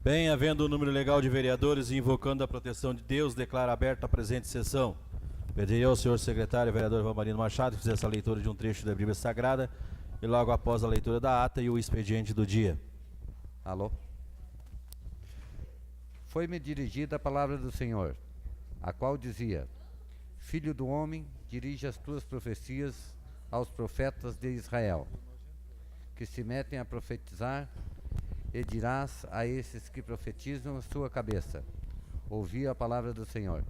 Bem, havendo o número legal de vereadores e invocando a proteção de Deus, declaro aberta a presente sessão. Pediria ao senhor secretário, vereador Valmarino Machado, que fizesse a leitura de um trecho da Bíblia Sagrada e logo após a leitura da ata e o expediente do dia. Alô? Foi-me dirigida a palavra do Senhor, a qual dizia: Filho do homem, dirige as tuas profecias aos profetas de Israel, que se metem a profetizar, e dirás a esses que profetizam a sua cabeça: ouvi a palavra do Senhor.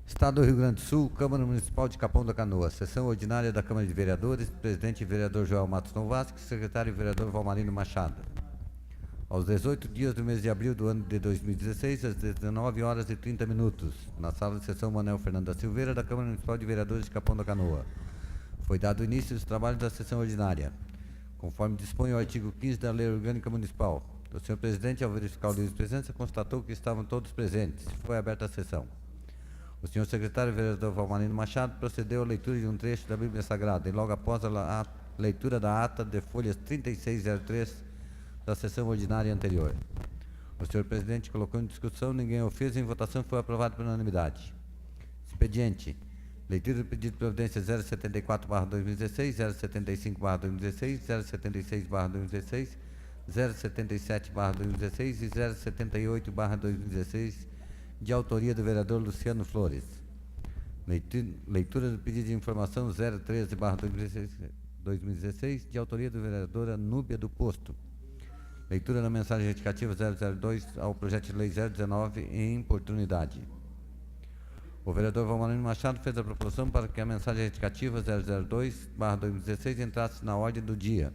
Estado do Rio Grande do Sul, Câmara Municipal de Capão da Canoa, sessão ordinária da Câmara de Vereadores, presidente vereador Joel Matos Novasque, secretário vereador Valmarino Machado. Aos 18 dias do mês de abril do ano de 2016, às 19 horas e 30 minutos, na sala de sessão Manuel Fernando da Silveira, da Câmara Municipal de Vereadores de Capão da Canoa, foi dado início aos trabalhos da sessão ordinária, conforme dispõe o artigo 15 da Lei Orgânica Municipal. O senhor presidente, ao verificar o livro de presença, constatou que estavam todos presentes. Foi aberta a sessão. O senhor secretário vereador Valmarino Machado procedeu à leitura de um trecho da Bíblia Sagrada e logo após a leitura da ata de folhas 3603 da sessão ordinária anterior. O senhor presidente colocou em discussão, ninguém o fez, em votação foi aprovado por unanimidade. Expediente. Leitura do pedido de providência 074/2016, 075/2016, 076/2016, 077/2016 e 078/2016, de autoria do vereador Luciano Flores. Leitura do pedido de informação 013/2016, de autoria do vereadora Núbia do Posto. Leitura da mensagem retificativa 002 ao projeto de lei 019 em importunidade. O vereador Valmarino Machado fez a proposição para que a mensagem retificativa 002/2016 entrasse na ordem do dia,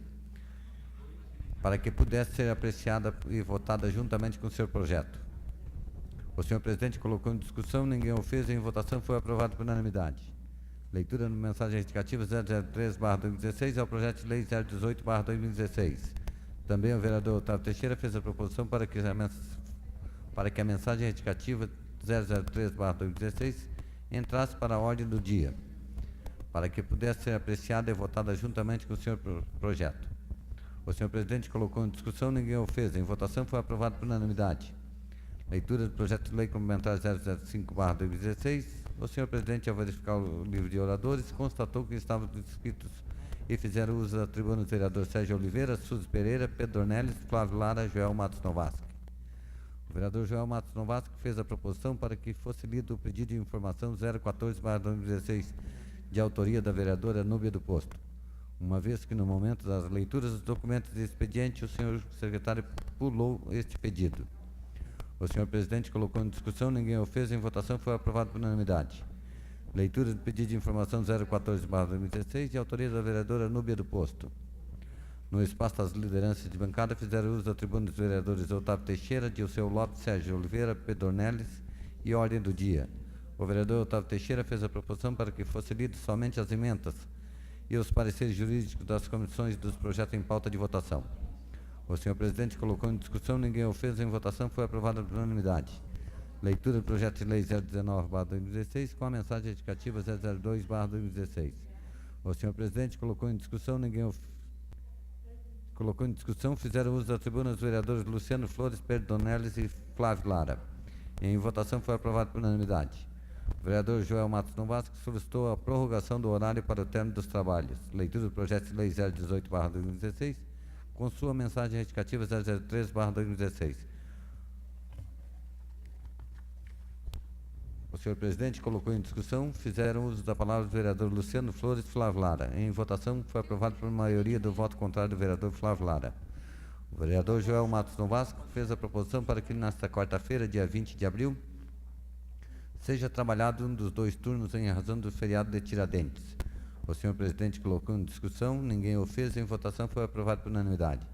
para que pudesse ser apreciada e votada juntamente com o seu projeto. O senhor presidente colocou em discussão, ninguém o fez, em votação foi aprovado por unanimidade. Leitura da mensagem retificativa 003/2016 ao projeto de lei 018/2016. Também o vereador Otávio Teixeira fez a proposição para que a mensagem retificativa 003/2016 entrasse para a ordem do dia, para que pudesse ser apreciada e votada juntamente com o seu projeto. O senhor presidente colocou em discussão, ninguém o fez, em votação foi aprovado por unanimidade. Leitura do projeto de lei complementar 005/2016. O senhor presidente, ao verificar o livro de oradores, constatou que estavam inscritos e fizeram uso da tribuna os vereadores Sérgio Oliveira, Suzy Pereira, Pedro Dornelles, Flávio Lara, Joel Matos Novasque. O vereador Joel Matos Novasque fez a proposição para que fosse lido o pedido de informação 014/2016, de autoria da vereadora Núbia do Posto. Uma vez que no momento das leituras dos documentos de expediente, o senhor secretário pulou este pedido. O senhor presidente colocou em discussão, ninguém o fez, em votação foi aprovado por unanimidade. Leitura do pedido de informação 014/2016, de autoria da vereadora Núbia do Posto. No espaço das lideranças de bancada, fizeram uso da tribuna dos vereadores Otávio Teixeira, Dilceu Lopes, Sérgio Oliveira, Pedro Dornelles e ordem do dia. O vereador Otávio Teixeira fez a proposição para que fosse lido somente as emendas e os pareceres jurídicos das comissões dos projetos em pauta de votação. O senhor presidente colocou em discussão, ninguém o fez, em votação foi aprovada por unanimidade. Leitura do projeto de lei 019/2016 com a mensagem retificativa 002/2016. O senhor presidente colocou em discussão, fizeram uso da tribuna os vereadores Luciano Flores, Pedro Dornelles e Flávio Lara. Em votação foi aprovado por unanimidade. O vereador Joel Matos Novasque solicitou a prorrogação do horário para o término dos trabalhos. Leitura do projeto de lei 018/2016 com sua mensagem retificativa 003/2016. O senhor presidente colocou em discussão, fizeram uso da palavra do vereador Luciano Flores Flávio Lara. Em votação, foi aprovado por maioria do voto contrário do vereador Flávio Lara. O vereador Joel Matos Novasque fez a proposição para que nesta quarta-feira, dia 20 de abril, seja trabalhado um dos 2 turnos em razão do feriado de Tiradentes. O senhor presidente colocou em discussão, ninguém o fez, em votação foi aprovado por unanimidade.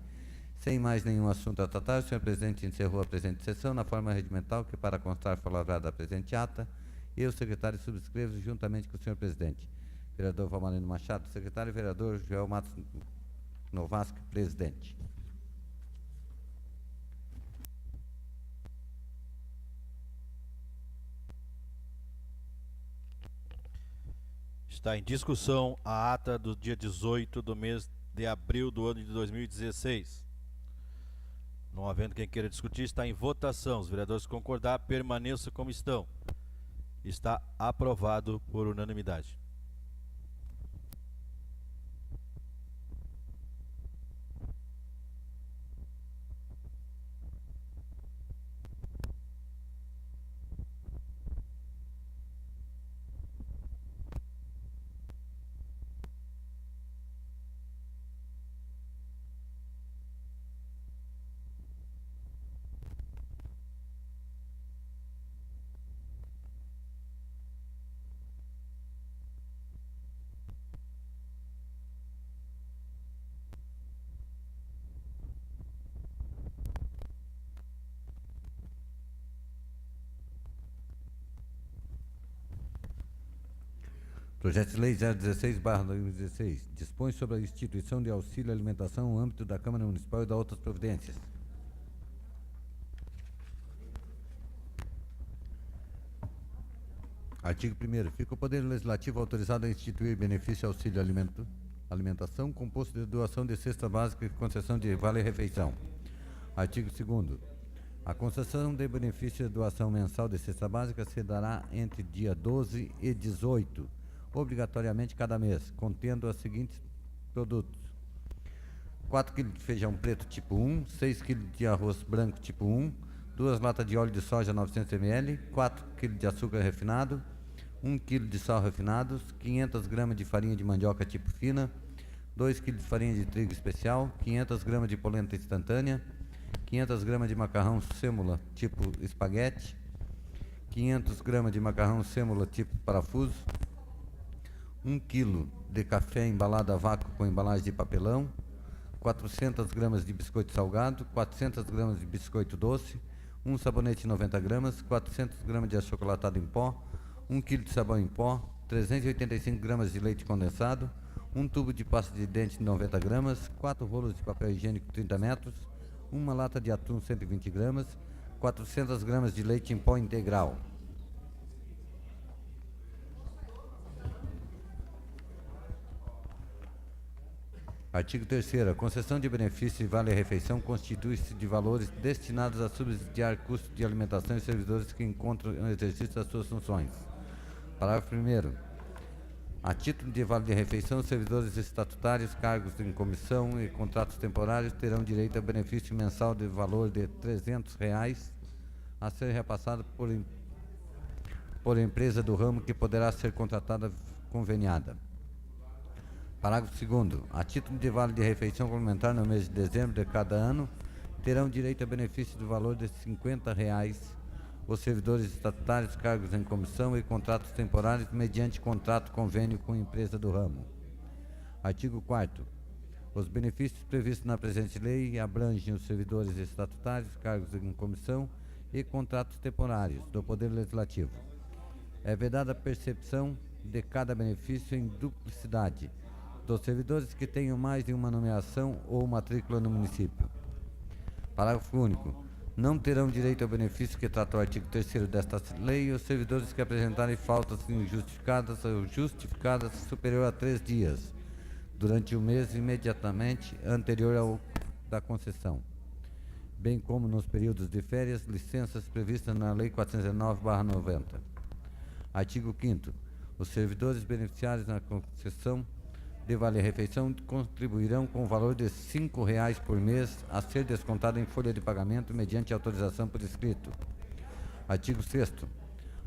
Sem mais nenhum assunto a tratar, o senhor presidente encerrou a presente sessão na forma regimental que, para constar, foi lavrada a presente ata, e o secretário subscrevo juntamente com o senhor presidente. Vereador Valmarino Machado, secretário, vereador Joel Matos Novasque, presidente. Está em discussão a ata do dia 18 do mês de abril do ano de 2016. Não havendo quem queira discutir, está em votação. Os vereadores concordar, permaneça como estão. Está aprovado por unanimidade. Projeto de Lei 016/2016 dispõe sobre a instituição de auxílio alimentação no âmbito da Câmara Municipal e da outras providências. Artigo 1º. Fica o Poder Legislativo autorizado a instituir benefício auxílio alimentação composto de doação de cesta básica e concessão de vale-refeição. Artigo 2º. A concessão de benefício de doação mensal de cesta básica se dará entre dia 12 e 18, obrigatoriamente cada mês, contendo os seguintes produtos: 4 kg de feijão preto tipo 1, 6 kg de arroz branco tipo 1, 2 latas de óleo de soja 900 ml, 4 kg de açúcar refinado, 1 kg de sal refinado, 500 gramas de farinha de mandioca tipo fina, 2 kg de farinha de trigo especial, 500 gramas de polenta instantânea, 500 gramas de macarrão sêmola tipo espaguete, 500 gramas de macarrão sêmola tipo parafuso, 1 kg de café embalado a vácuo com embalagem de papelão, 400 gramas de biscoito salgado, 400 gramas de biscoito doce, 1 sabonete 90 gramas, 400 gramas de achocolatado em pó, 1 kg de sabão em pó, 385 gramas de leite condensado, 1 tubo de pasta de dente 90 gramas, 4 rolos de papel higiênico 30 metros, 1 lata de atum 120 gramas, 400 gramas de leite em pó integral. Artigo 3º. A concessão de benefício e vale-refeição constitui-se de valores destinados a subsidiar custos de alimentação e servidores que encontram no exercício das suas funções. Parágrafo 1º. A título de vale-refeição, servidores estatutários, cargos em comissão e contratos temporários terão direito a benefício mensal de valor de R$ 300 a ser repassado por empresa do ramo que poderá ser contratada conveniada. Parágrafo 2º. A título de vale de refeição complementar no mês de dezembro de cada ano, terão direito a benefício do valor de R$ 50 os servidores estatutários, cargos em comissão e contratos temporários mediante contrato convênio com empresa do ramo. Artigo 4º. Os benefícios previstos na presente lei abrangem os servidores estatutários, cargos em comissão e contratos temporários do Poder Legislativo. É vedada a percepção de cada benefício em duplicidade dos servidores que tenham mais de uma nomeação ou matrícula no município. Parágrafo único. Não terão direito ao benefício que trata o artigo 3º desta lei os servidores que apresentarem faltas injustificadas ou justificadas superior a 3 dias, durante o mês imediatamente anterior ao da concessão, bem como nos períodos de férias, licenças previstas na Lei 409/90. Artigo 5º. Os servidores beneficiários na concessão de vale-refeição contribuirão com o valor de R$ 5 por mês a ser descontado em folha de pagamento mediante autorização por escrito. Artigo 6º.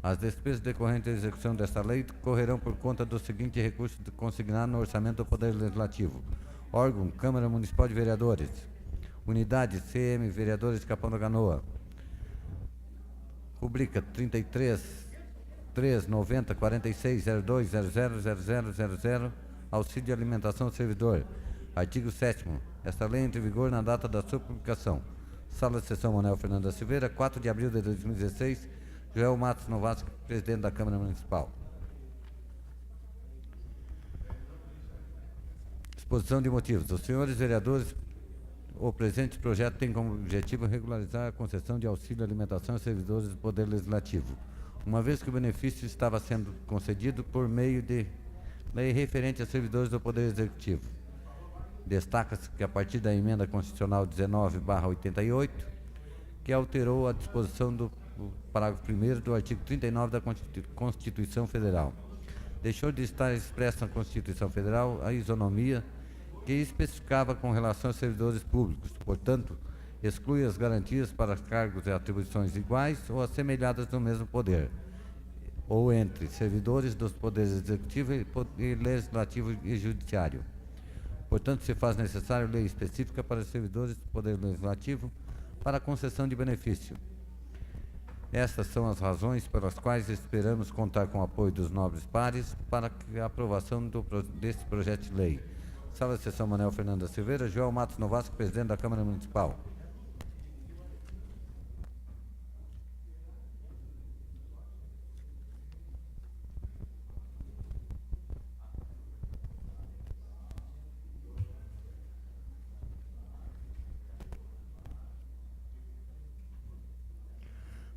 As despesas decorrentes da execução desta lei correrão por conta do seguinte recurso consignado no orçamento do Poder Legislativo. Órgão: Câmara Municipal de Vereadores. Unidade: CM Vereadores Capão da Canoa. Rubrica 33 3 90 46 02 00 Auxílio de alimentação ao servidor. Artigo 7º. Esta lei entra em vigor na data da sua publicação. Sala de sessão Manuel Fernando da Silveira, 4 de abril de 2016. Joel Matos Novasque, presidente da Câmara Municipal. Exposição de motivos. Os senhores vereadores, o presente projeto tem como objetivo regularizar a concessão de auxílio alimentação aos servidores do Poder Legislativo, uma vez que o benefício estava sendo concedido por meio de lei referente a servidores do Poder Executivo. Destaca-se que a partir da emenda constitucional 19/88, que alterou a disposição do parágrafo 1º do artigo 39 da Constituição Federal, deixou de estar expressa na Constituição Federal a isonomia que especificava com relação aos servidores públicos, portanto, exclui as garantias para cargos e atribuições iguais ou assemelhadas no mesmo poder, ou entre servidores dos poderes executivo e legislativo e judiciário. Portanto, se faz necessário lei específica para os servidores do Poder Legislativo para a concessão de benefício. Estas são as razões pelas quais esperamos contar com o apoio dos nobres pares para a aprovação deste projeto de lei. Sala de sessão Manuel Fernando Silveira, João Matos Novasco, presidente da Câmara Municipal.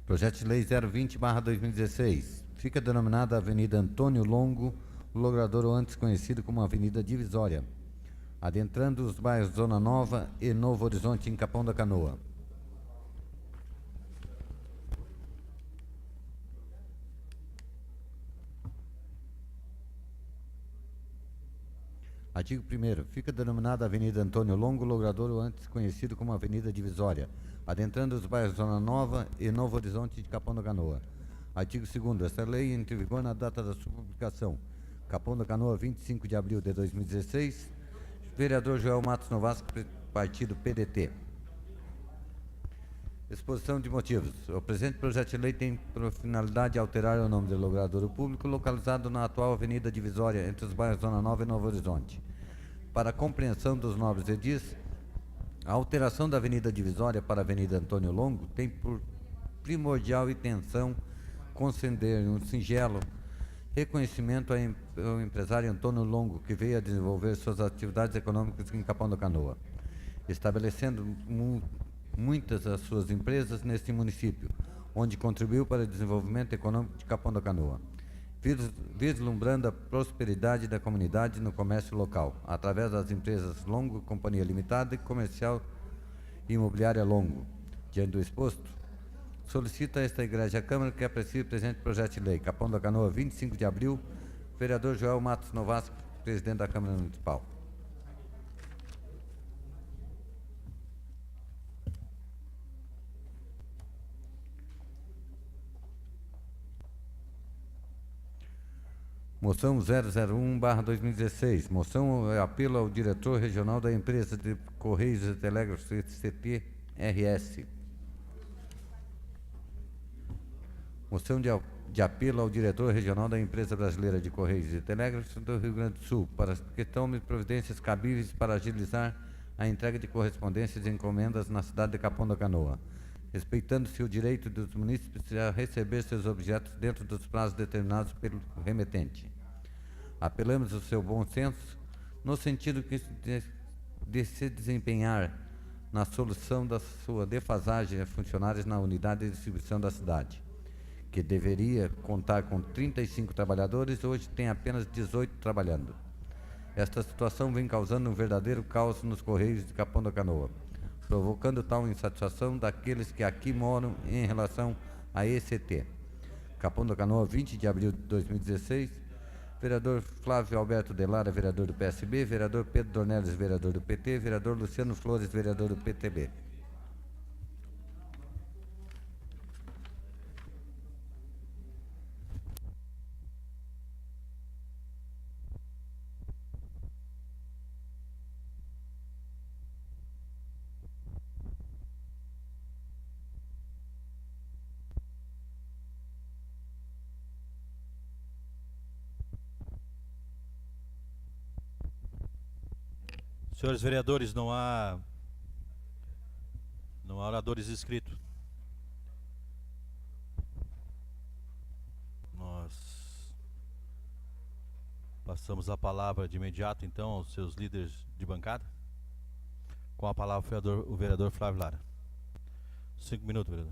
Projeto de Lei 020/2016. Fica denominada Avenida Antônio Longo, o logradouro antes conhecido como Avenida Divisória, adentrando os bairros Zona Nova e Novo Horizonte, em Capão da Canoa. Artigo 1º. Fica denominada Avenida Antônio Longo, logradouro antes conhecido como Avenida Divisória, adentrando os bairros Zona Nova e Novo Horizonte de Capão da Canoa. Artigo 2º. Esta lei entra em vigor na data da sua publicação. Capão da Canoa, 25 de abril de 2016. Vereador Joel Matos Novasco, partido PDT. Exposição de motivos. O presente projeto de lei tem por finalidade alterar o nome do logradouro público localizado na atual Avenida Divisória, entre os bairros Zona Nova e Novo Horizonte. Para a compreensão dos nobres edis, a alteração da Avenida Divisória para a Avenida Antônio Longo tem por primordial intenção conceder um singelo reconhecimento ao empresário Antônio Longo, que veio a desenvolver suas atividades econômicas em Capão da Canoa, estabelecendo muitas das suas empresas neste município, onde contribuiu para o desenvolvimento econômico de Capão da Canoa, vislumbrando a prosperidade da comunidade no comércio local, através das empresas Longo Companhia Limitada e Comercial e Imobiliária Longo. Diante do exposto, solicita a esta Igreja Câmara que aprecie o presente projeto de lei. Capão da Canoa, 25 de abril, vereador Joel Matos Novasco, presidente da Câmara Municipal. Moção 001/2016. Moção é apelo ao diretor regional da empresa de Correios e Telégrafos CT-RS. Moção de apelo ao diretor regional da empresa brasileira de Correios e Telégrafos do Rio Grande do Sul para que tome providências cabíveis para agilizar a entrega de correspondências e encomendas na cidade de Capão da Canoa, respeitando-se o direito dos munícipes a receber seus objetos dentro dos prazos determinados pelo remetente. Apelamos ao seu bom senso no sentido de se desempenhar na solução da sua defasagem a funcionários na unidade de distribuição da cidade, que deveria contar com 35 trabalhadores, hoje tem apenas 18 trabalhando. Esta situação vem causando um verdadeiro caos nos Correios de Capão da Canoa, provocando tal insatisfação daqueles que aqui moram em relação a ECT. Capão da Canoa, 20 de abril de 2016, vereador Flávio Alberto Delara, vereador do PSB, vereador Pedro Dornelles, vereador do PT, vereador Luciano Flores, vereador do PTB. Senhores vereadores, não há oradores inscritos. Nós passamos Passamos a palavra de imediato, então, aos seus líderes de bancada. Com a palavra o vereador Flávio Lara. 5 minutos, vereador.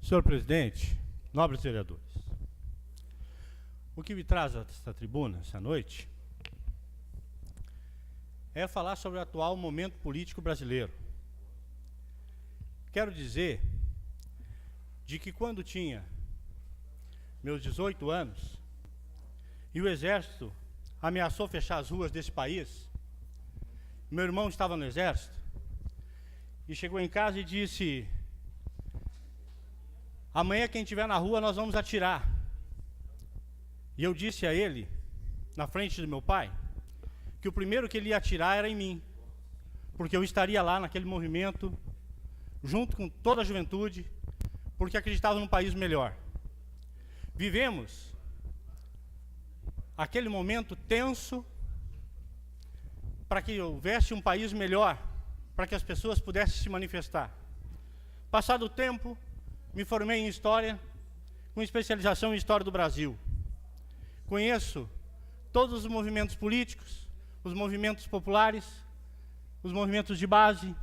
Senhor presidente, nobres vereadores, o que me traz a esta tribuna essa noite é falar sobre o atual momento político brasileiro. Quero dizer de que quando tinha meus 18 anos e o exército ameaçou fechar as ruas desse país, meu irmão estava no exército e chegou em casa e disse: amanhã quem estiver na rua nós vamos atirar. E eu disse a ele, na frente do meu pai, que o primeiro que ele ia atirar era em mim, porque eu estaria lá naquele movimento, junto com toda a juventude, porque acreditava num país melhor. Vivemos aquele momento tenso para que houvesse um país melhor, para que as pessoas pudessem se manifestar. Passado o tempo, me formei em História, com especialização em História do Brasil. Conheço todos os movimentos políticos, os movimentos populares, os movimentos de base,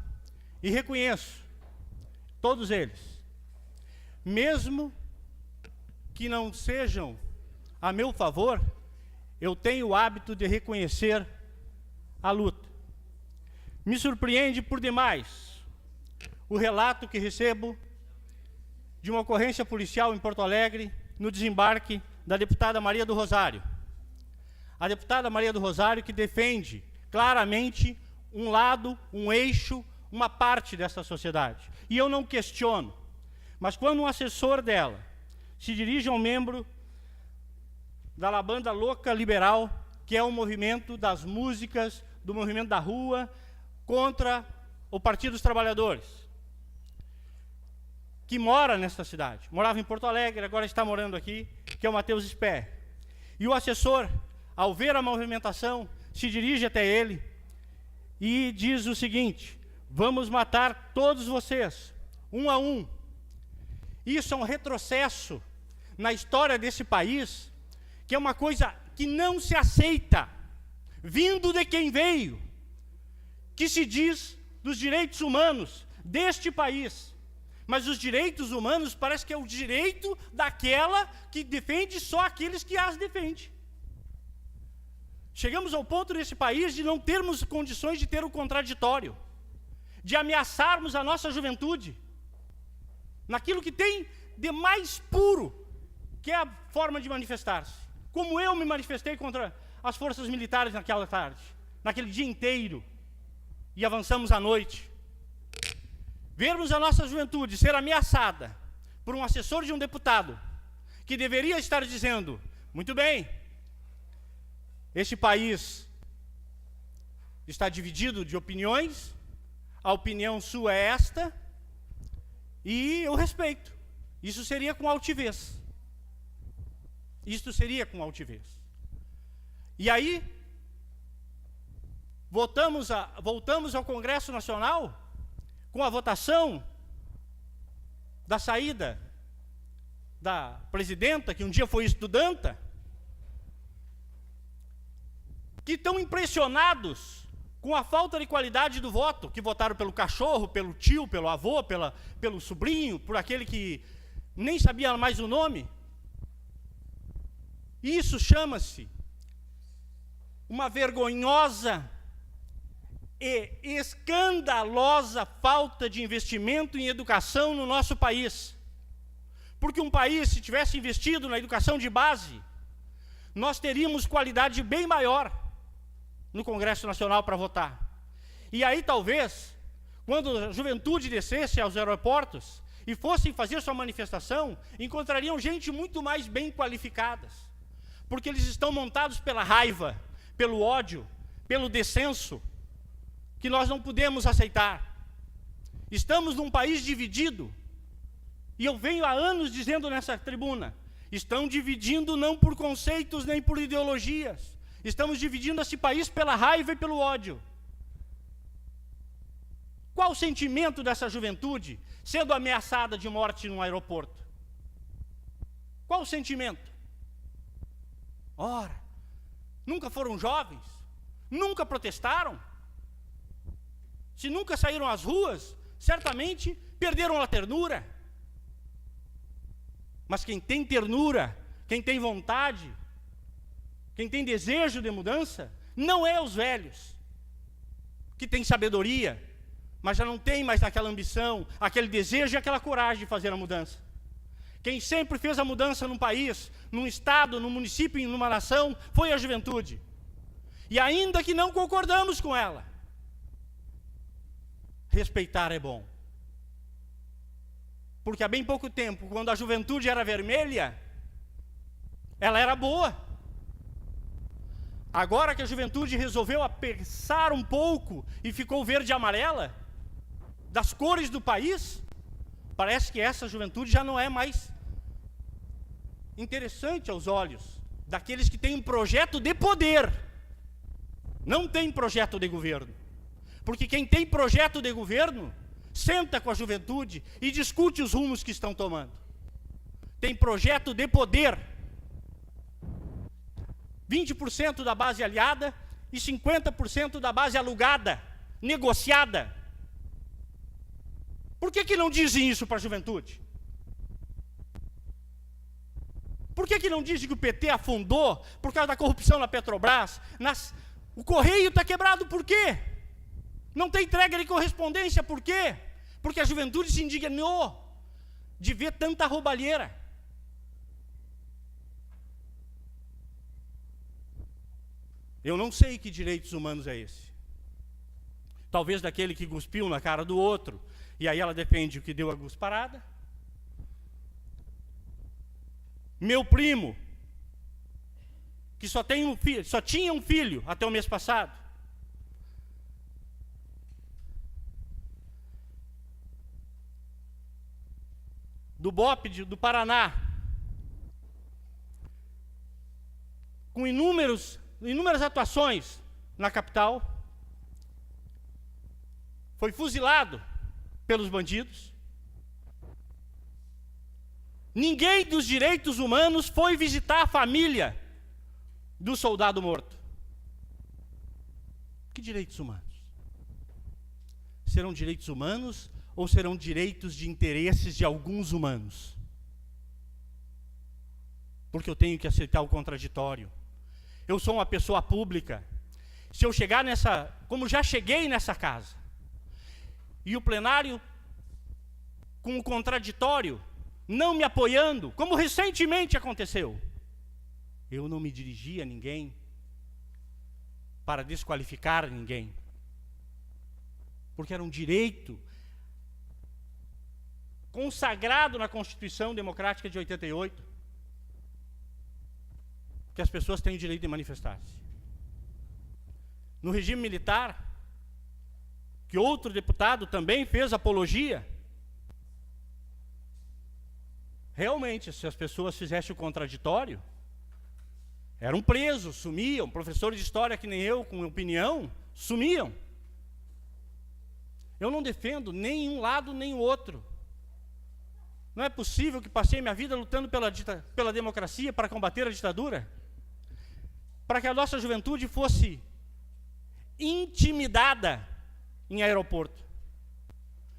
e reconheço todos eles. Mesmo que não sejam a meu favor, eu tenho o hábito de reconhecer a luta. Me surpreende por demais o relato que recebo de uma ocorrência policial em Porto Alegre, no desembarque da deputada Maria do Rosário. A deputada Maria do Rosário que defende claramente um lado, um eixo, uma parte dessa sociedade. E eu não questiono, mas quando um assessor dela se dirige a um membro da Labanda Louca Liberal, que é o movimento das músicas, do movimento da rua, contra o Partido dos Trabalhadores, que mora nesta cidade, morava em Porto Alegre, agora está morando aqui, que é o Matheus Spé. E o assessor, ao ver a movimentação, se dirige até ele e diz o seguinte: vamos matar todos vocês, um a um. Isso é um retrocesso na história desse país, que é uma coisa que não se aceita, vindo de quem veio, que se diz dos direitos humanos deste país. Mas os direitos humanos parece que é o direito daquela que defende só aqueles que as defendem. Chegamos ao ponto nesse país de não termos condições de ter o contraditório, de ameaçarmos a nossa juventude, naquilo que tem de mais puro, que é a forma de manifestar-se. Como eu me manifestei contra as forças militares naquela tarde, naquele dia inteiro, e avançamos à noite. Vermos a nossa juventude ser ameaçada por um assessor de um deputado, que deveria estar dizendo: muito bem, este país está dividido de opiniões, a opinião sua é esta, e eu respeito. Isso seria com altivez. Isto seria com altivez. E aí, voltamos ao Congresso Nacional com a votação da saída da presidenta, que um dia foi estudanta, que estão impressionados com a falta de qualidade do voto, que votaram pelo cachorro, pelo tio, pelo avô, pelo sobrinho, por aquele que nem sabia mais o nome. Isso chama-se uma vergonhosa e escandalosa falta de investimento em educação no nosso país. Porque um país, se tivesse investido na educação de base, nós teríamos qualidade bem maior no Congresso Nacional para votar. E aí, talvez, quando a juventude descesse aos aeroportos e fossem fazer sua manifestação, encontrariam gente muito mais bem qualificadas, porque eles estão montados pela raiva, pelo ódio, pelo descenso, que nós não podemos aceitar. Estamos num país dividido, e eu venho há anos dizendo nessa tribuna: estão dividindo não por conceitos nem por ideologias, estamos dividindo esse país pela raiva e pelo ódio. Qual o sentimento dessa juventude sendo ameaçada de morte num aeroporto? Qual o sentimento? Ora, nunca foram jovens? Nunca protestaram? Se nunca saíram às ruas, certamente perderam a ternura. Mas quem tem ternura, quem tem vontade, quem tem desejo de mudança, não é os velhos, que têm sabedoria, mas já não tem mais aquela ambição, aquele desejo e aquela coragem de fazer a mudança. Quem sempre fez a mudança num país, num estado, num município e numa nação, foi a juventude. E ainda que não concordamos com ela, respeitar é bom. Porque há bem pouco tempo, quando a juventude era vermelha, ela era boa. Agora que a juventude resolveu apressar um pouco e ficou verde e amarela, das cores do país, parece que essa juventude já não é mais interessante aos olhos daqueles que têm um projeto de poder. Não tem projeto de governo. Porque quem tem projeto de governo, senta com a juventude e discute os rumos que estão tomando. Tem projeto de poder. 20% da base aliada e 50% da base alugada, negociada. Por que não dizem isso para a juventude? Por que não dizem que o PT afundou por causa da corrupção na Petrobras? O Correio está quebrado por quê? Não tem entrega de correspondência por quê? Porque a juventude se indignou de ver tanta roubalheira. Eu não sei que direitos humanos é esse. Talvez daquele que cuspiu na cara do outro, e aí ela defende o que deu a cusparada. Meu primo, que só tinha um filho até o mês passado, do BOPE do Paraná, com inúmeras atuações na capital, foi fuzilado pelos bandidos. Ninguém dos direitos humanos foi visitar a família do soldado morto. Que direitos humanos? Serão direitos humanos ou serão direitos de interesses de alguns humanos? Porque eu tenho que aceitar o contraditório. Eu sou uma pessoa pública. Se eu chegar como já cheguei nessa casa, e o plenário com o contraditório, não me apoiando, como recentemente aconteceu, eu não me dirigi a ninguém para desqualificar ninguém, porque era um direito consagrado na Constituição Democrática de 88, que as pessoas têm o direito de manifestar-se. No regime militar, que outro deputado também fez apologia, realmente, se as pessoas fizessem o contraditório, eram presos, sumiam. Professores de história que nem eu, com opinião, sumiam. Eu não defendo nem um lado nem o outro. Não é possível que passei minha vida lutando pela democracia para combater a ditadura, para que a nossa juventude fosse intimidada em aeroporto,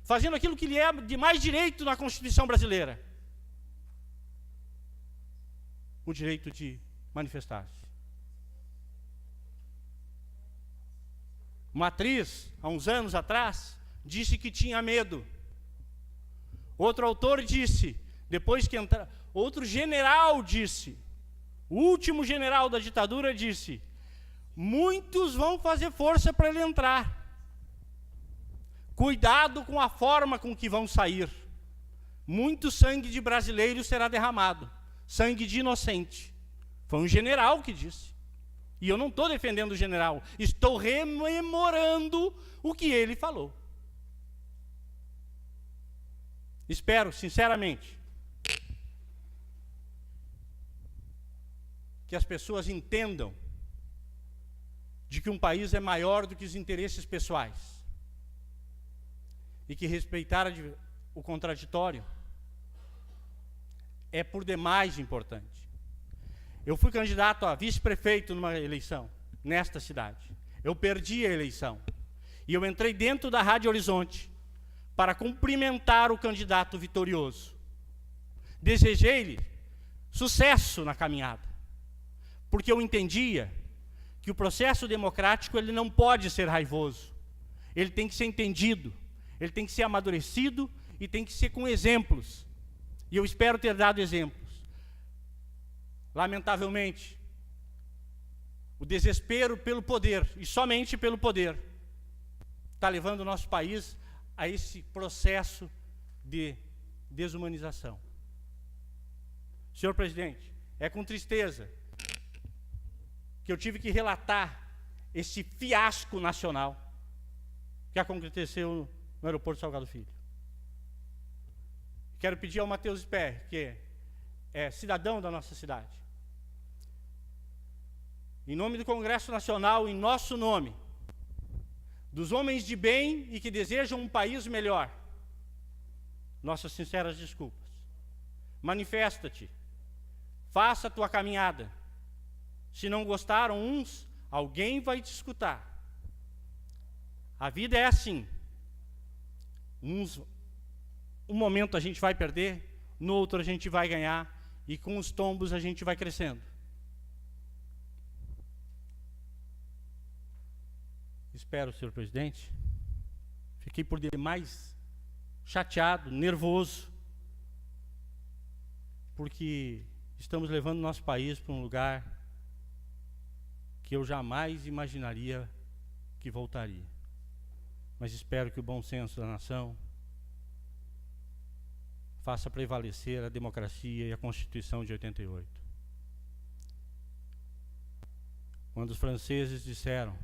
fazendo aquilo que lhe é de mais direito na Constituição brasileira, o direito de manifestar-se. Uma atriz, há uns anos atrás, disse que tinha medo. Outro autor disse, depois que entrar, outro general disse, o último general da ditadura disse, muitos vão fazer força para ele entrar. Cuidado com a forma com que vão sair. Muito sangue de brasileiro será derramado. Sangue de inocente. Foi um general que disse. E eu não estou defendendo o general. Estou rememorando o que ele falou. Espero, sinceramente, que as pessoas entendam de que um país é maior do que os interesses pessoais. E que respeitar o contraditório é por demais importante. Eu fui candidato a vice-prefeito numa eleição, nesta cidade. Eu perdi a eleição. E eu entrei dentro da Rádio Horizonte para cumprimentar o candidato vitorioso. Desejei-lhe sucesso na caminhada, porque eu entendia que o processo democrático ele não pode ser raivoso. Ele tem que ser entendido, ele tem que ser amadurecido e tem que ser com exemplos. E eu espero ter dado exemplos. Lamentavelmente, o desespero pelo poder, e somente pelo poder, está levando o nosso país a esse processo de desumanização. Senhor presidente, é com tristeza que eu tive que relatar esse fiasco nacional que aconteceu no aeroporto Salgado Filho. Quero pedir ao Matheus Sperr, que é cidadão da nossa cidade, em nome do Congresso Nacional, em nosso nome, dos homens de bem e que desejam um país melhor, nossas sinceras desculpas. Manifesta-te, faça a tua caminhada. Se não gostaram uns, alguém vai te escutar. A vida é assim. Um momento a gente vai perder, no outro a gente vai ganhar, e com os tombos a gente vai crescendo. Espero, senhor presidente, fiquei por demais chateado, nervoso, porque estamos levando nosso país para um lugar que eu jamais imaginaria que voltaria. Mas espero que o bom senso da nação faça prevalecer a democracia e a Constituição de 88. Quando os franceses disseram,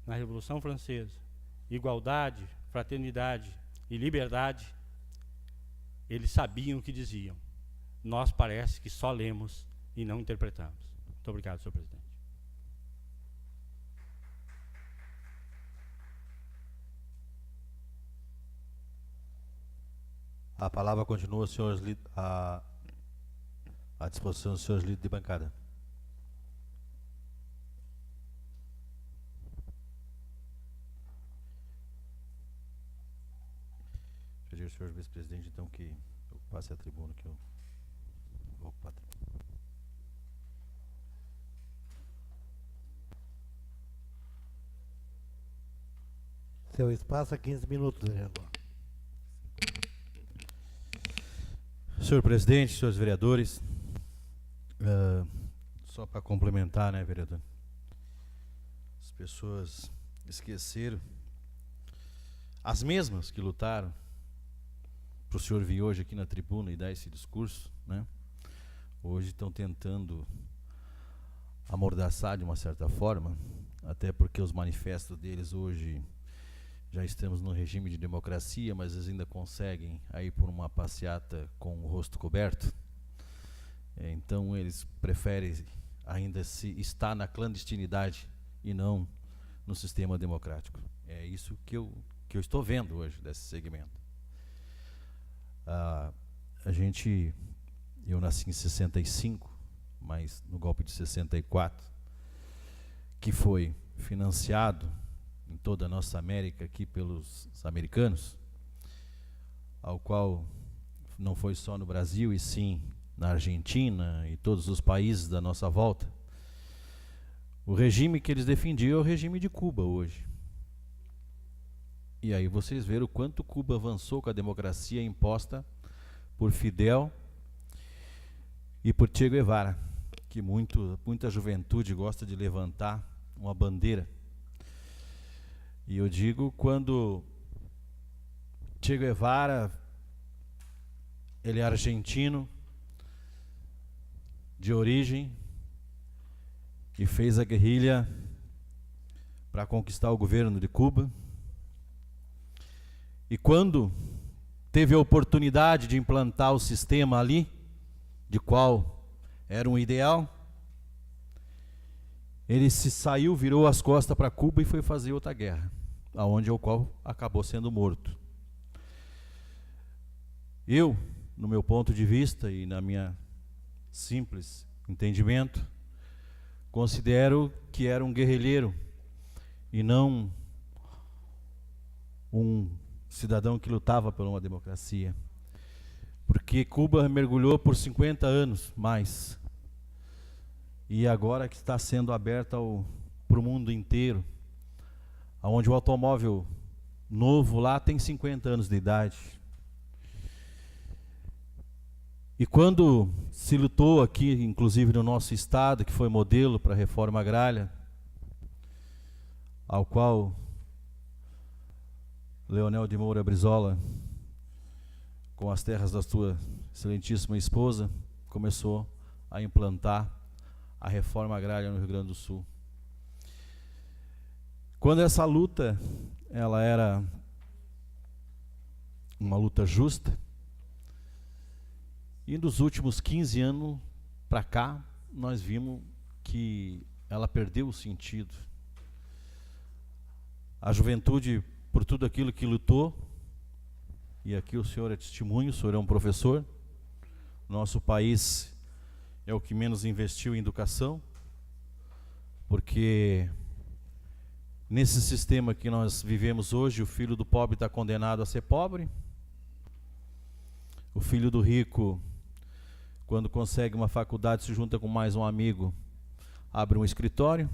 na Revolução Francesa, igualdade, fraternidade e liberdade, eles sabiam o que diziam. Nós parece que só lemos e não interpretamos. Muito obrigado, senhor presidente. A palavra continua, senhores, à disposição dos senhores líderes de bancada. Pedir ao senhor vice-presidente, então, que ocupasse a tribuna, que eu vou ocupar a tribuna. Seu espaço é 15 minutos, vereador. Senhor presidente, senhores vereadores, só para complementar, né, vereador? As pessoas esqueceram, as mesmas que lutaram para o senhor vir hoje aqui na tribuna e dar esse discurso, né? Hoje estão tentando amordaçar de uma certa forma, até porque os manifestos deles hoje já estamos num regime de democracia, mas eles ainda conseguem aí por uma passeata com o rosto coberto. Então eles preferem ainda estar na clandestinidade e não no sistema democrático. É isso que eu estou vendo hoje desse segmento. Eu nasci em 65, mas no golpe de 64, que foi financiado em toda a nossa América aqui pelos americanos, ao qual não foi só no Brasil, e sim na Argentina e todos os países da nossa volta. O regime que eles defendiam é o regime de Cuba hoje. E aí vocês viram o quanto Cuba avançou com a democracia imposta por Fidel e por Che Guevara, que muita juventude gosta de levantar uma bandeira. E eu digo, quando Che Guevara, ele é argentino, de origem, e fez a guerrilha para conquistar o governo de Cuba. E quando teve a oportunidade de implantar o sistema ali, de qual era um ideal, ele se saiu, virou as costas para Cuba e foi fazer outra guerra, aonde o qual acabou sendo morto. Eu, no meu ponto de vista e na minha simples entendimento, considero que era um guerrilheiro e não um cidadão que lutava por uma democracia. Porque Cuba mergulhou por 50 anos mais. E agora que está sendo aberta para o mundo inteiro, onde o automóvel novo lá tem 50 anos de idade. E quando se lutou aqui, inclusive no nosso estado, que foi modelo para a reforma agrária, ao qual Leonel de Moura Brizola, com as terras da sua excelentíssima esposa, começou a implantar a reforma agrária no Rio Grande do Sul. Quando essa luta, ela era uma luta justa, e dos últimos 15 anos para cá, nós vimos que ela perdeu o sentido. A juventude, por tudo aquilo que lutou, e aqui o senhor é testemunho, o senhor é um professor, nosso país é o que menos investiu em educação, porque nesse sistema que nós vivemos hoje, o filho do pobre está condenado a ser pobre, o filho do rico, quando consegue uma faculdade, se junta com mais um amigo, abre um escritório,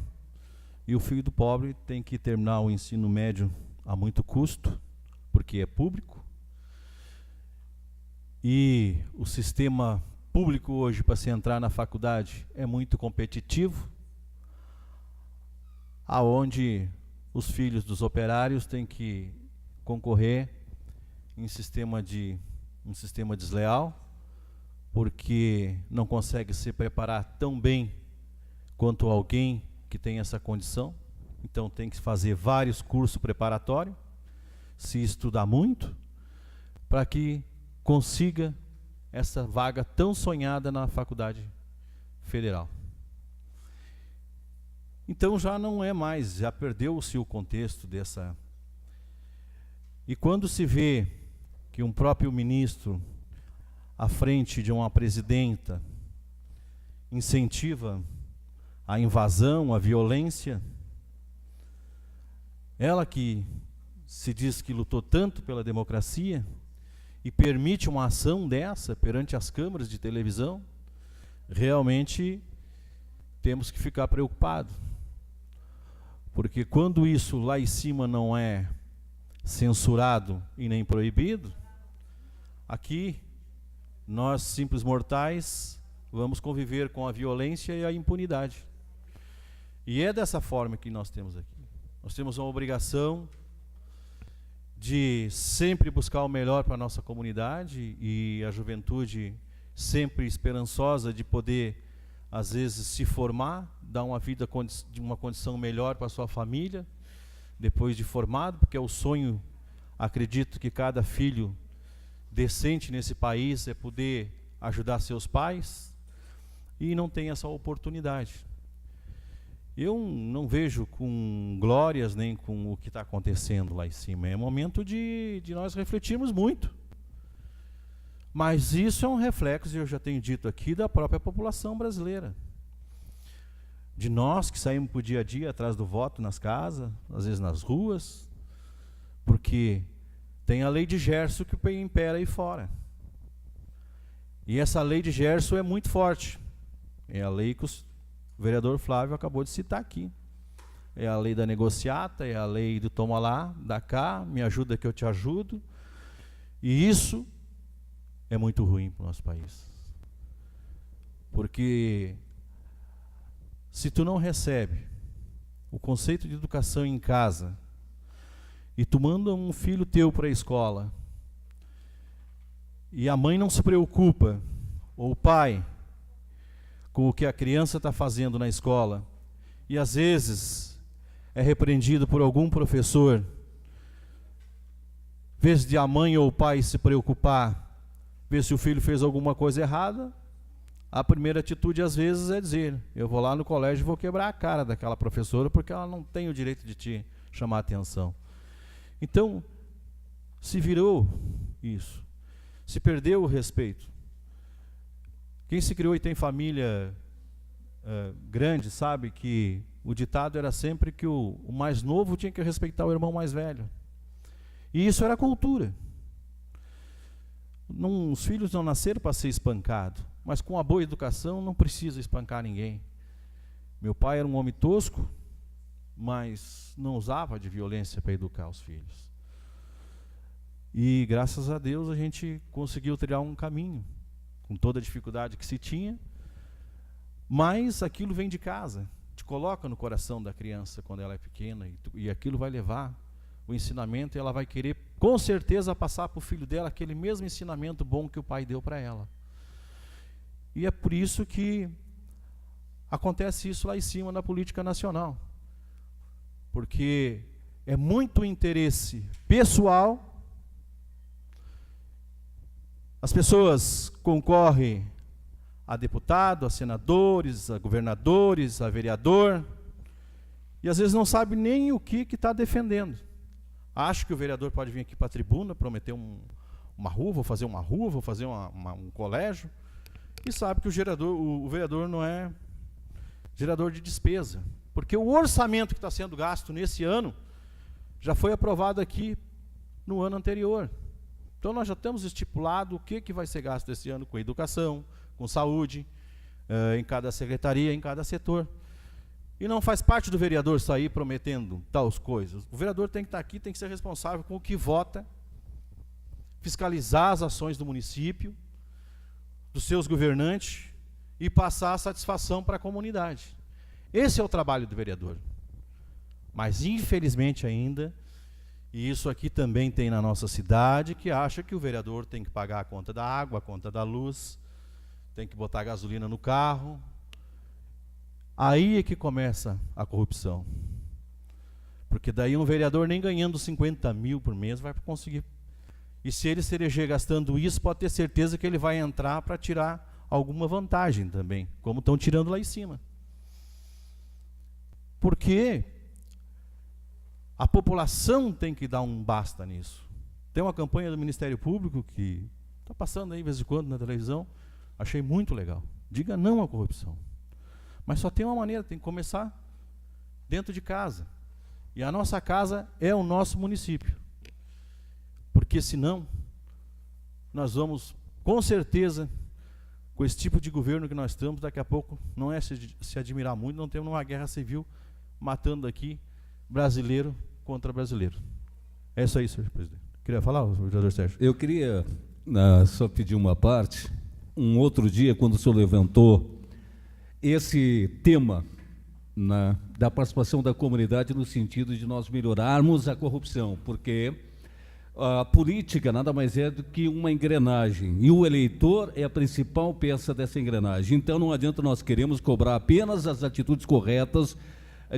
e o filho do pobre tem que terminar o ensino médio a muito custo, porque é público. E o sistema público hoje, para se entrar na faculdade, é muito competitivo, aonde os filhos dos operários têm que concorrer em um sistema desleal, porque não consegue se preparar tão bem quanto alguém que tem essa condição. Então tem que fazer vários cursos preparatórios, se estudar muito, para que consiga essa vaga tão sonhada na faculdade federal. Então já não é mais, já perdeu-se o contexto dessa. E quando se vê que um próprio ministro, à frente de uma presidenta, incentiva a invasão, a violência, ela que se diz que lutou tanto pela democracia e permite uma ação dessa perante as câmaras de televisão, realmente temos que ficar preocupados. Porque quando isso lá em cima não é censurado e nem proibido, aqui nós, simples mortais, vamos conviver com a violência e a impunidade. E é dessa forma que nós temos aqui. Nós temos uma obrigação de sempre buscar o melhor para a nossa comunidade, e a juventude sempre esperançosa de poder, às vezes, se formar, dar uma vida de uma condição melhor para a sua família, depois de formado, porque é o sonho, acredito que cada filho decente nesse país é poder ajudar seus pais, e não tem essa oportunidade. Eu não vejo com glórias nem com o que está acontecendo lá em cima. É momento de nós refletirmos muito. Mas isso é um reflexo, eu já tenho dito aqui, da própria população brasileira. De nós que saímos para o dia a dia atrás do voto nas casas, às vezes nas ruas, porque tem a lei de Gerson que impera aí fora. E essa lei de Gerson é muito forte. É a lei que o vereador Flávio acabou de citar aqui. É a lei da negociata, é a lei do toma lá, dá cá, me ajuda que eu te ajudo. E isso é muito ruim para o nosso país. Porque se tu não recebe o conceito de educação em casa, e tu manda um filho teu para a escola, e a mãe não se preocupa, ou o pai, com o que a criança está fazendo na escola, e às vezes é repreendido por algum professor, em vez de a mãe ou o pai se preocupar, ver se o filho fez alguma coisa errada, a primeira atitude às vezes é dizer: eu vou lá no colégio e vou quebrar a cara daquela professora, porque ela não tem o direito de te chamar a atenção. Então, se virou isso. Se perdeu o respeito. Quem se criou e tem família grande sabe que o ditado era sempre que o mais novo tinha que respeitar o irmão mais velho. E isso era cultura. Os filhos não nasceram para ser espancados, mas com a boa educação não precisa espancar ninguém. Meu pai era um homem tosco, mas não usava de violência para educar os filhos. E graças a Deus a gente conseguiu trilhar um caminho, com toda a dificuldade que se tinha, mas aquilo vem de casa, te coloca no coração da criança quando ela é pequena, e aquilo vai levar o ensinamento, e ela vai querer com certeza passar para o filho dela aquele mesmo ensinamento bom que o pai deu para ela. E é por isso que acontece isso lá em cima na política nacional, porque é muito interesse pessoal. As pessoas concorrem a deputado, a senadores, a governadores, a vereador, e às vezes não sabe nem o que está defendendo. Acha que o vereador pode vir aqui para a tribuna, prometer uma rua, vou fazer uma rua, vou fazer um colégio, e sabe que o vereador não é gerador de despesa, porque o orçamento que está sendo gasto nesse ano já foi aprovado aqui no ano anterior. Então nós já temos estipulado o que vai ser gasto esse ano com educação, com saúde, em cada secretaria, em cada setor. E não faz parte do vereador sair prometendo tais coisas. O vereador tem que estar aqui, tem que ser responsável com o que vota, fiscalizar as ações do município, dos seus governantes, e passar a satisfação para a comunidade. Esse é o trabalho do vereador. Mas infelizmente ainda, e isso aqui também tem na nossa cidade, que acha que o vereador tem que pagar a conta da água, a conta da luz, tem que botar gasolina no carro. Aí é que começa a corrupção. Porque daí um vereador nem ganhando 50 mil por mês vai conseguir. E se ele se eleger gastando isso, pode ter certeza que ele vai entrar para tirar alguma vantagem também, como estão tirando lá em cima. Porque a população tem que dar um basta nisso. Tem uma campanha do Ministério Público que está passando aí de vez em quando na televisão, achei muito legal. Diga não à corrupção. Mas só tem uma maneira, tem que começar dentro de casa. E a nossa casa é o nosso município. Porque senão, nós vamos, com certeza, com esse tipo de governo que nós estamos, daqui a pouco, não é se admirar muito, não temos uma guerra civil matando aqui brasileiro contra brasileiro. É isso aí, senhor presidente. Queria falar, vereador Sérgio? Eu queria só pedir uma parte. Um outro dia, quando o senhor levantou esse tema da participação da comunidade no sentido de nós melhorarmos a corrupção, porque a política nada mais é do que uma engrenagem, e o eleitor é a principal peça dessa engrenagem. Então não adianta nós queremos cobrar apenas as atitudes corretas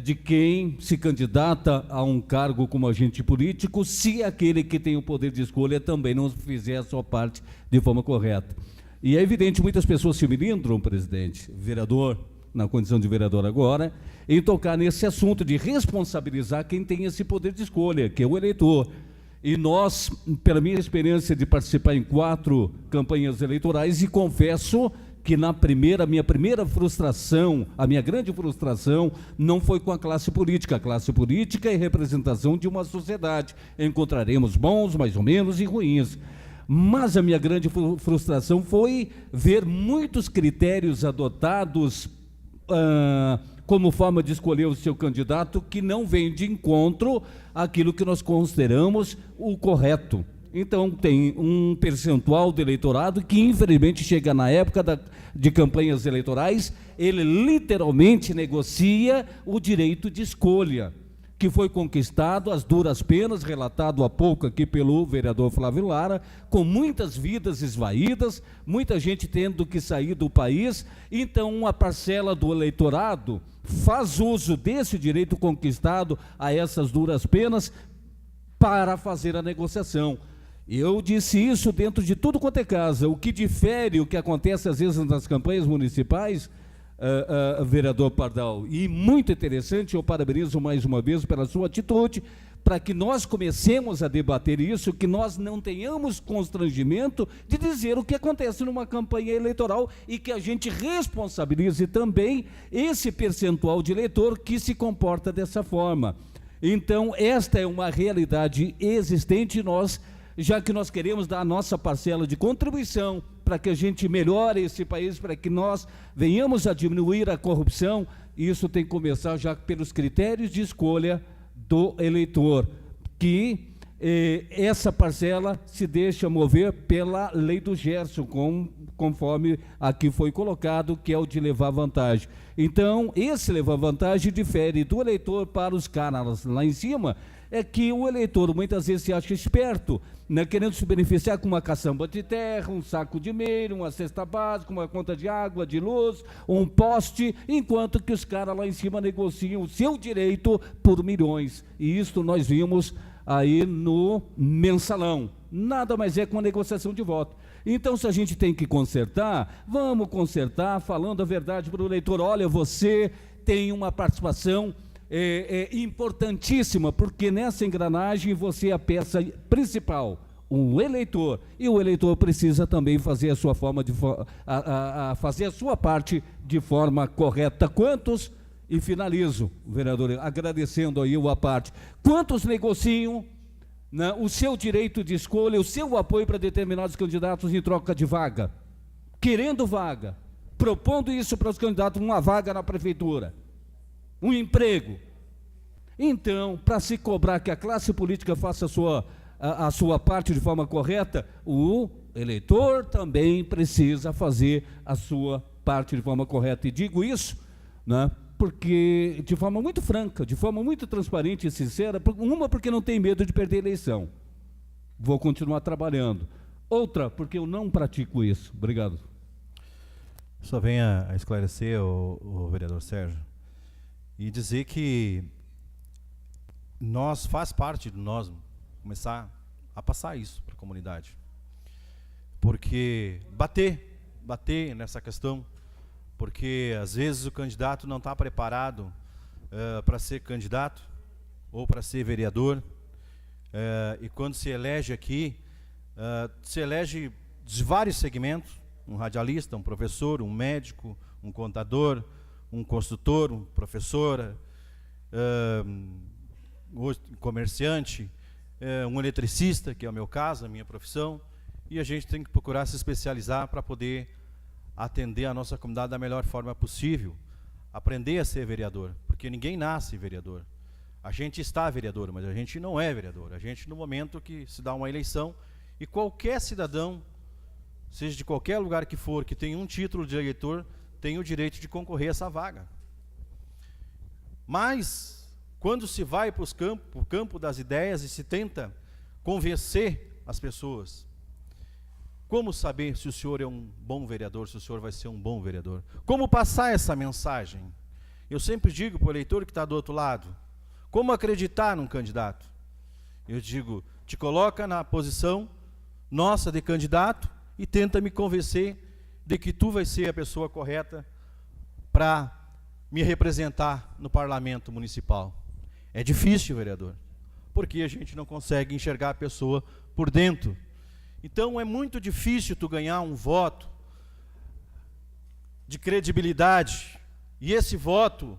de quem se candidata a um cargo como agente político, se aquele que tem o poder de escolha também não fizer a sua parte de forma correta. E é evidente, muitas pessoas se melindram, presidente, vereador, na condição de vereador agora, em tocar nesse assunto de responsabilizar quem tem esse poder de escolha, que é o eleitor. E nós, pela minha experiência de participar em 4 campanhas eleitorais, e confesso que minha primeira frustração, a minha grande frustração, não foi com a classe política. A classe política é representação de uma sociedade. Encontraremos bons, mais ou menos, e ruins. Mas a minha grande frustração foi ver muitos critérios adotados como forma de escolher o seu candidato que não vem de encontro àquilo que nós consideramos o correto. Então, tem um percentual do eleitorado que, infelizmente, chega na época de campanhas eleitorais, ele literalmente negocia o direito de escolha, que foi conquistado às duras penas, relatado há pouco aqui pelo vereador Flávio Lara, com muitas vidas esvaídas, muita gente tendo que sair do país. Então, uma parcela do eleitorado faz uso desse direito conquistado a essas duras penas para fazer a negociação. Eu disse isso dentro de tudo quanto é casa. O que difere, o que acontece às vezes nas campanhas municipais, vereador Pardal, e muito interessante, eu parabenizo mais uma vez pela sua atitude, para que nós comecemos a debater isso, que nós não tenhamos constrangimento de dizer o que acontece numa campanha eleitoral e que a gente responsabilize também esse percentual de eleitor que se comporta dessa forma. Então, esta é uma realidade existente, já que nós queremos dar a nossa parcela de contribuição para que a gente melhore esse país, para que nós venhamos a diminuir a corrupção, isso tem que começar já pelos critérios de escolha do eleitor, que essa parcela se deixa mover pela lei do Gerson, conforme aqui foi colocado, que é o de levar vantagem. Então, esse levar vantagem difere do eleitor para os caras lá em cima, é que o eleitor muitas vezes se acha esperto, né, querendo se beneficiar com uma caçamba de terra, um saco de milho, uma cesta básica, uma conta de água, de luz, um poste, enquanto que os caras lá em cima negociam o seu direito por milhões. E isso nós vimos aí no mensalão. Nada mais é que uma negociação de voto. Então, se a gente tem que consertar, vamos consertar falando a verdade para o eleitor. Olha, você tem uma participação importantíssima, porque nessa engrenagem você é a peça principal, o eleitor, e o eleitor precisa também fazer a sua fazer a sua parte de forma correta. Quantos, e finalizo, vereador, agradecendo aí a parte, quantos negociam, né, o seu direito de escolha, o seu apoio para determinados candidatos em troca de vaga, querendo vaga, propondo isso para os candidatos, uma vaga na prefeitura, um emprego. Então, para se cobrar que a classe política faça a sua parte de forma correta, o eleitor também precisa fazer a sua parte de forma correta. E digo isso, né, porque de forma muito franca, de forma muito transparente e sincera, porque não tem medo de perder a eleição. Vou continuar trabalhando. Outra, porque eu não pratico isso. Obrigado. Só venha a esclarecer, o vereador Sérgio, e dizer que faz parte de nós começar a passar isso para a comunidade. Porque bater nessa questão, porque às vezes o candidato não está preparado para ser candidato ou para ser vereador, e quando se elege aqui, se elege de vários segmentos, um radialista, um professor, um médico, um contador, um construtor, um professor, um comerciante, um eletricista, que é o meu caso, a minha profissão, e a gente tem que procurar se especializar para poder atender a nossa comunidade da melhor forma possível, aprender a ser vereador, porque ninguém nasce vereador. A gente está vereador, mas a gente não é vereador. A gente, no momento que se dá uma eleição, e qualquer cidadão, seja de qualquer lugar que for, que tem um título de eleitor, tem o direito de concorrer a essa vaga. Mas, quando se vai para o campo das ideias e se tenta convencer as pessoas, como saber se o senhor é um bom vereador, se o senhor vai ser um bom vereador? Como passar essa mensagem? Eu sempre digo para o eleitor que está do outro lado, como acreditar num candidato? Eu digo, te coloca na posição nossa de candidato e tenta me convencer de que tu vai ser a pessoa correta para me representar no parlamento municipal. É difícil, vereador, porque a gente não consegue enxergar a pessoa por dentro. Então é muito difícil tu ganhar um voto de credibilidade, e esse voto,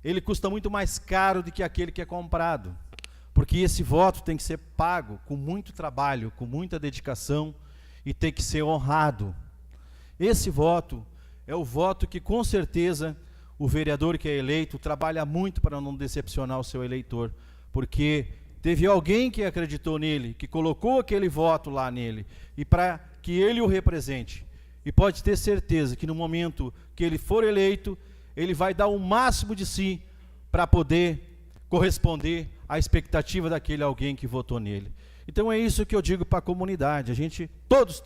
ele custa muito mais caro do que aquele que é comprado, porque esse voto tem que ser pago com muito trabalho, com muita dedicação, e tem que ser honrado. Esse voto é o voto que, com certeza, o vereador que é eleito trabalha muito para não decepcionar o seu eleitor, porque teve alguém que acreditou nele, que colocou aquele voto lá nele, e para que ele o represente. E pode ter certeza que no momento que ele for eleito, ele vai dar o máximo de si para poder corresponder à expectativa daquele alguém que votou nele. Então é isso que eu digo para a comunidade. Todos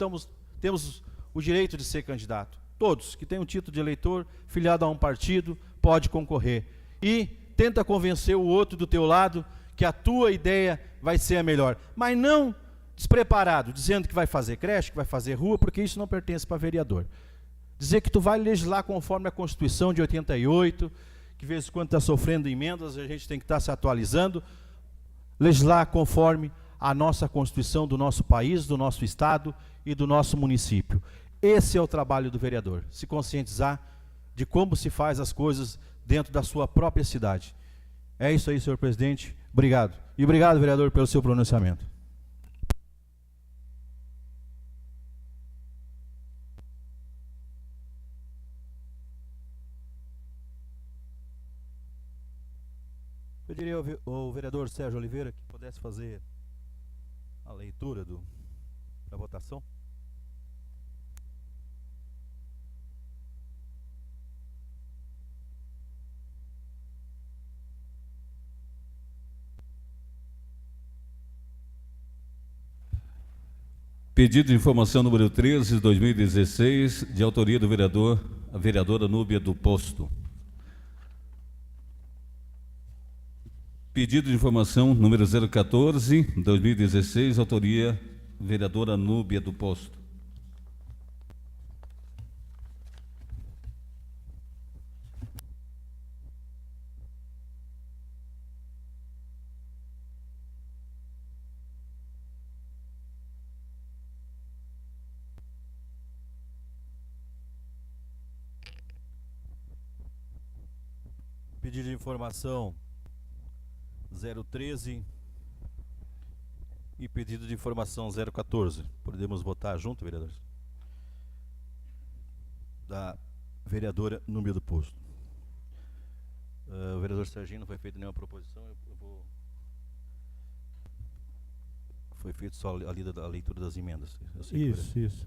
temos o direito de ser candidato. Todos que têm um título de eleitor, filiado a um partido, pode concorrer. E tenta convencer o outro do teu lado que a tua ideia vai ser a melhor. Mas não despreparado, dizendo que vai fazer creche, que vai fazer rua, porque isso não pertence para vereador. Dizer que tu vai legislar conforme a Constituição de 88, que de vez em quando está sofrendo emendas, a gente tem que estar se atualizando. legislar conforme a nossa Constituição do nosso país, do nosso Estado e do nosso município. Esse é o trabalho do vereador, se conscientizar de como se faz as coisas dentro da sua própria cidade. É isso aí, senhor presidente. Obrigado. E obrigado, vereador, pelo seu pronunciamento. Pediria ao vereador Sérgio Oliveira que pudesse fazer a leitura da votação. Pedido de informação número 13, 2016, de autoria do vereador, a vereadora Núbia do Posto. Pedido de informação número 014, 2016, autoria vereadora Núbia do Posto. Pedido de informação 013 e pedido de informação 014. Podemos votar junto, vereadores? Da vereadora Núbia do Posto. O vereador Serginho, não foi feita nenhuma proposição. Foi feito só a leitura das emendas. Isso.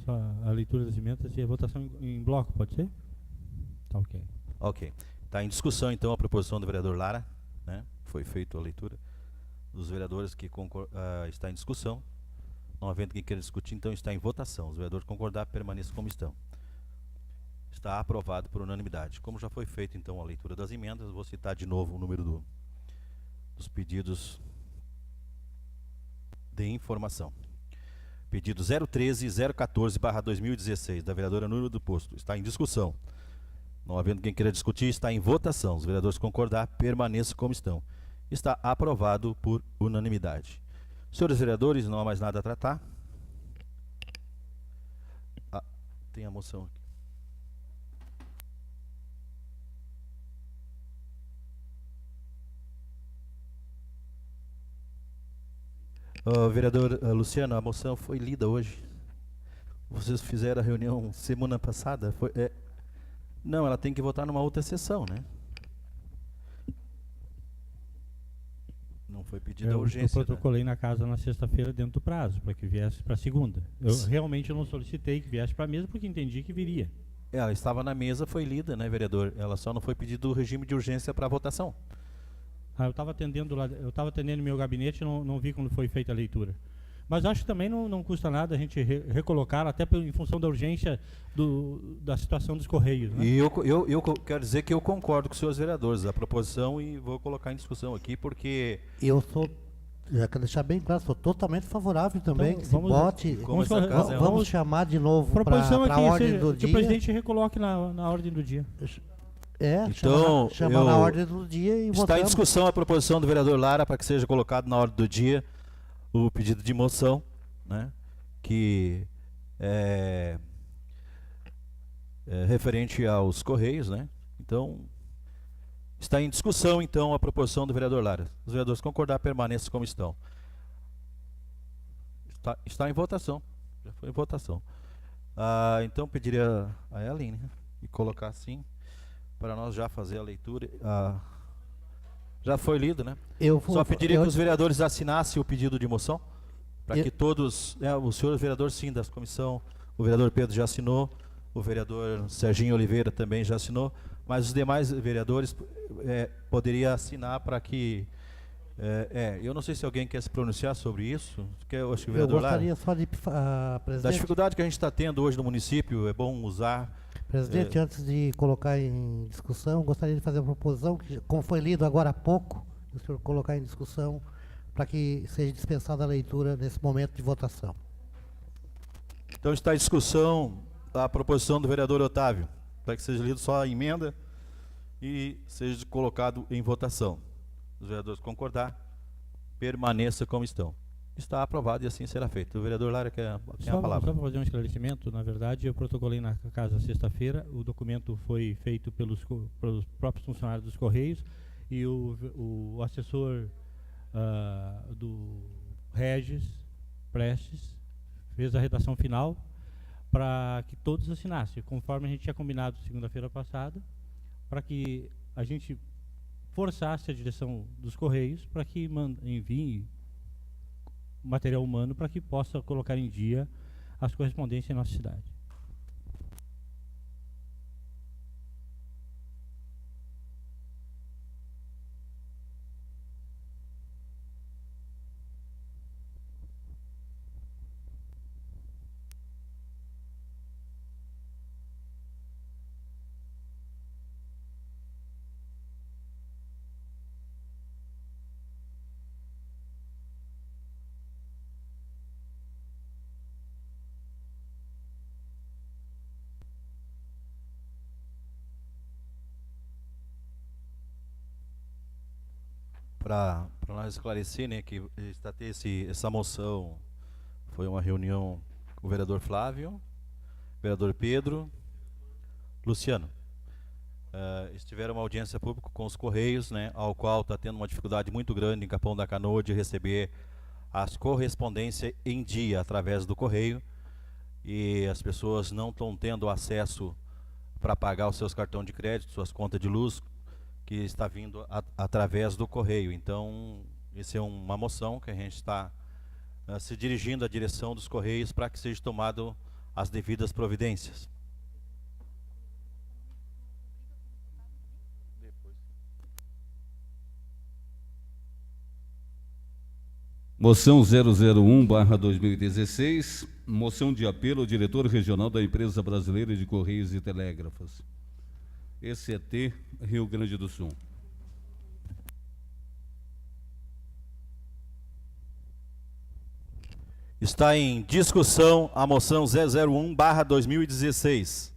Só a leitura das emendas e a votação em bloco, pode ser? Tá ok. Ok. Está em discussão, então, a proposição do vereador Lara, né? Foi feita a leitura dos vereadores que está em discussão. Não havendo quem queira discutir, então está em votação. Os vereadores concordar, permaneçam como estão. Está aprovado por unanimidade. Como já foi feita, então, a leitura das emendas, vou citar de novo o número dos pedidos de informação. Pedido 013 e 014/2016, da vereadora Núbia do Posto. Está em discussão. Não havendo quem queira discutir, está em votação. Os vereadores concordar, permaneçam como estão. Está aprovado por unanimidade. Senhores vereadores, não há mais nada a tratar. Tem a moção aqui. Vereador Luciano, a moção foi lida hoje. Vocês fizeram a reunião semana passada? Não, ela tem que votar numa outra sessão, né? Não foi pedida a urgência. Eu protocolei na casa na sexta-feira dentro do prazo, para que viesse para segunda. Eu realmente não solicitei que viesse para a mesa, porque entendi que viria. Ela estava na mesa, foi lida, né, vereador? Ela só não foi pedido o regime de urgência para votação. Eu estava atendendo lá, eu estava atendendo meu gabinete e não vi quando foi feita a leitura. Mas acho que também não custa nada a gente recolocar, até em função da urgência da situação dos Correios, né? E eu quero dizer que eu concordo com os senhores vereadores, a proposição, e vou colocar em discussão aqui, porque... Já quero deixar bem claro, sou totalmente favorável também, então, que se bote... Vamos chamar de novo para a ordem do dia. Que o presidente recoloque na ordem do dia. Então, chama na ordem do dia e está votamos. em discussão a proposição do vereador Lara para que seja colocado na ordem do dia o pedido de moção, né, que é referente aos Correios, né? Então, está em discussão, então, a proposição do vereador Lara. Os vereadores concordar, permaneçam como estão. Está em votação. Já foi em votação. Então, pediria a Ellen, né, e colocar assim, para nós já fazer a leitura. Já foi lido, né? Só pediria que os vereadores assinassem o pedido de moção, para que todos, os senhores vereadores, sim, da comissão, o vereador Pedro já assinou, o vereador Serginho Oliveira também já assinou, mas os demais vereadores poderiam assinar para que... eu não sei se alguém quer se pronunciar sobre isso. Eu acho que o vereador gostaria só de... presidente, da dificuldade que a gente está tendo hoje no município, é bom usar... Presidente, antes de colocar em discussão, gostaria de fazer uma proposição, que, como foi lido agora há pouco, o senhor colocar em discussão para que seja dispensada a leitura nesse momento de votação. Então está em discussão a proposição do vereador Otávio, para que seja lido só a emenda e seja colocado em votação. Os vereadores concordar, permaneça como estão. Está aprovado e assim será feito. O vereador Lara tem a palavra. Só para fazer um esclarecimento, na verdade, eu protocolei na casa sexta-feira, o documento foi feito pelos próprios funcionários dos Correios e o assessor do Regis Prestes fez a redação final para que todos assinassem, conforme a gente tinha combinado segunda-feira passada, para que a gente forçasse a direção dos Correios para que envie material humano para que possa colocar em dia as correspondências em nossa cidade. Para nós esclarecer, né, que está ter essa moção, foi uma reunião com o vereador Flávio, vereador Pedro, Luciano. Estiveram uma audiência pública com os Correios, né, ao qual está tendo uma dificuldade muito grande em Capão da Canoa de receber as correspondências em dia através do correio, e as pessoas não estão tendo acesso para pagar os seus cartões de crédito, suas contas de luz, que está vindo através do correio. Então, essa é uma moção que a gente está se dirigindo à direção dos Correios para que seja tomado as devidas providências. Moção 001/2016, moção de apelo ao diretor regional da Empresa Brasileira de Correios e Telégrafos, ECT, Rio Grande do Sul. Está em discussão a moção 001/2016.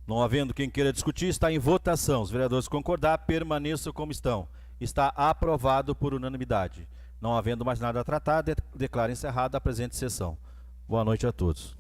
Não havendo quem queira discutir, está em votação. Os vereadores concordar, permaneçam como estão. Está aprovado por unanimidade. Não havendo mais nada a tratar, declaro encerrada a presente sessão. Boa noite a todos.